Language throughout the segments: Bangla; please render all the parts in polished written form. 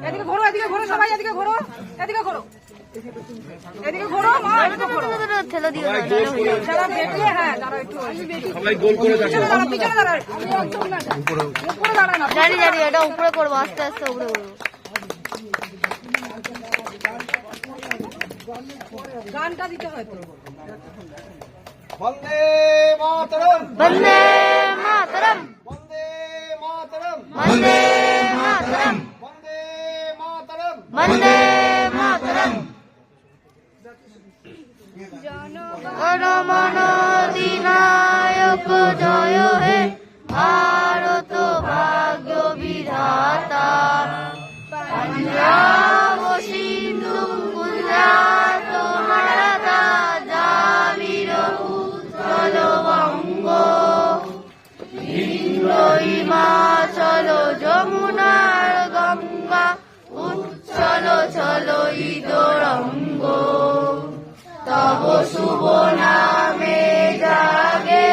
এদিকে ঘোরো, এদিকে ঘোরো, সবাই এদিকে ঘোরো, এদিকে ঘোরো, এদিকে ঘোরো, মা এদিকে ঘোরো। ঠেলে দিও না, যারা বেরিয়ে, হ্যাঁ যারা একটু সবাই গোল করে দেখো। পিছনে দাঁড়ায়, উপরে দাঁড়ায় না। জানি জানি, এটা উপরে করবো, আস্তে আস্তে উপরে করবো। গানটা দিতে হয় তো। বন্দে মাতরম, বন্দে মাতরম, বন্দে মাতরম, বন্দে মাতরম, বন্দে মাতরম। বন্দে মাতরম। জনগণ অধিনায়ক জয় হে, ভারত ভাগ্য বিধাতা। পাঞ্জাব সিন্ধু গুজরাট মারাঠা জাবির উজ্জ্বল বঙ্গ, ইন্দ্র হিমাচল যমুনার গঙ্গা, উচ্ছল ছল ইদরঙ্গ। তব শুভ নামে জাগে,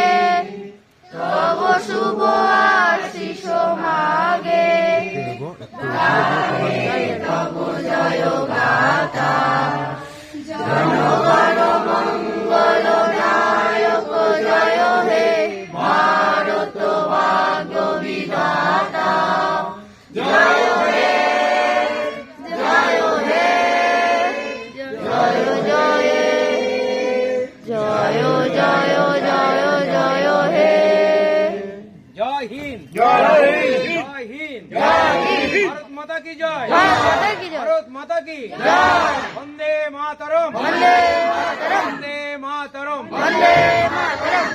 তব শুভ আশিস মাগে, তব জয় গাথা। জনগণ মঙ্গল নায়ক জয় হে, ভারত ভাগ্য বিধাতা। জয় হে, জয় হে, জয় জয়, জয় জয় জয় জয় হে। জয় হিন্দ, জয় হিন্দ, জয় হিন্দ, জয় হিন্দ। ভারত মাতা কি জয়, ভারত মাতা কি জয়। ভারত মাতা কি জয়। বন্দে মাতরম, বন্দে মাতরম, বন্দে মাতরম। বন্দে মাতরম।